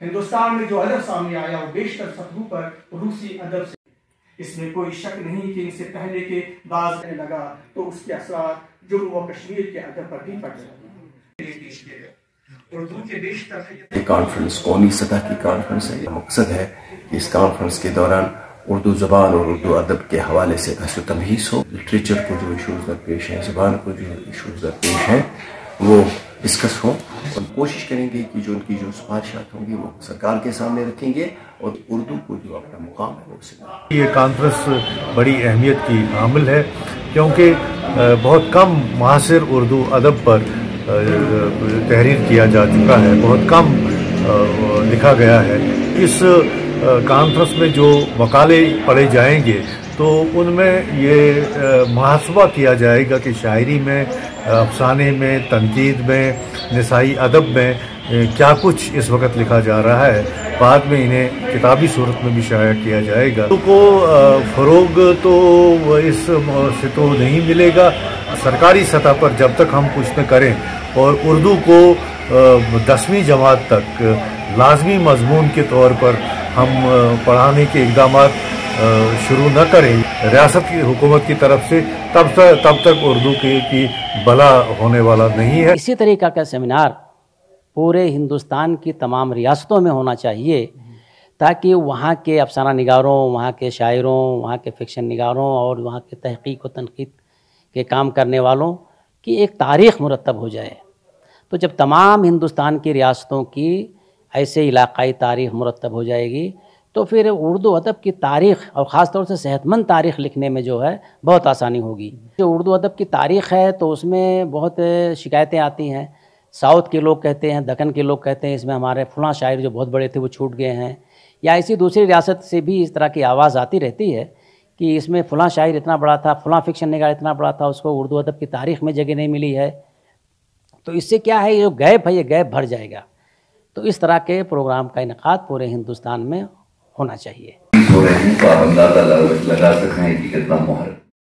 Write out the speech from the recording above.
ہندوستان میں جو ادب سامنے آیا وہ بیشتر سطحوں پر روسی ادب سے، اس میں کوئی شک نہیں کہ اس سے پہلے کے بعض لگا تو اس کے اثرات جموں و کشمیر کے ادب پر بھی پڑ گئے۔ اردو کے بیشتر کانفرنس قومی سطح کی کانفرنس ہے۔ مقصد ہے کہ اس کانفرنس کے دوران اردو زبان اور اردو ادب کے حوالے سے بحث و تبحث ہو، لٹریچر کو جو ایشوز درپیش ہیں، زبان کو جو ایشوز درپیش ہیں وہ ڈسکس ہوں، اور کوشش کریں گے کہ جو ان کی جو سفارشات ہوں گی وہ سرکار کے سامنے رکھیں گے اور اردو کو جو اپنا مقام ہے وہ اسے۔ یہ کانفرنس بڑی اہمیت کی حامل ہے کیونکہ بہت کم معاصر اردو ادب پر تحریر کیا جا چکا ہے، بہت کم لکھا گیا ہے۔ اس کانفرنس میں جو مقالے پڑھے جائیں گے تو ان میں یہ محاسبہ کیا جائے گا کہ شاعری میں، افسانے میں، تنقید میں، نسائی ادب میں کیا کچھ اس وقت لکھا جا رہا ہے، بعد میں انہیں کتابی صورت میں بھی شائع کیا جائے گا۔ اردو کو فروغ تو اس سے تو نہیں ملے گا سرکاری سطح پر جب تک ہم کچھ نہ کریں اور اردو کو 10ویں جماعت تک لازمی مضمون کے طور پر ہم پڑھانے کے اقدامات شروع نہ کریں ریاست کی حکومت کی طرف سے، تب تک اردو کی بھلا ہونے والا نہیں ہے۔ اسی طریقہ کا سیمینار پورے ہندوستان کی تمام ریاستوں میں ہونا چاہیے تاکہ وہاں کے افسانہ نگاروں، وہاں کے شاعروں، وہاں کے فکشن نگاروں اور وہاں کے تحقیق و تنقید کے کام کرنے والوں کی ایک تاریخ مرتب ہو جائے۔ تو جب تمام ہندوستان کی ریاستوں کی ایسے علاقائی تاریخ مرتب ہو جائے گی تو پھر اردو ادب کی تاریخ اور خاص طور سے صحت مند تاریخ لکھنے میں جو ہے بہت آسانی ہوگی۔ جو اردو ادب کی تاریخ ہے تو اس میں بہت شکایتیں آتی ہیں، ساؤتھ کے لوگ کہتے ہیں، دکن کے لوگ کہتے ہیں اس میں ہمارے فلاں شاعر جو بہت بڑے تھے وہ چھوٹ گئے ہیں، یا ایسی دوسری ریاست سے بھی اس طرح کی آواز آتی رہتی ہے کہ اس میں فلاں شاعر اتنا بڑا تھا، فلاں فکشن نگار اتنا بڑا تھا، اس کو اردو ادب کی تاریخ میں جگہ نہیں ملی ہے۔ تو اس سے کیا ہے، یہ جو گیپ ہے یہ گیپ بھر جائے گا۔ تو اس طرح کے پروگرام کا انعقاد پورے ہندوستان میں ہونا چاہیے۔ آپ اندازہ لگا سکتے ہیں کہ کتنا مہر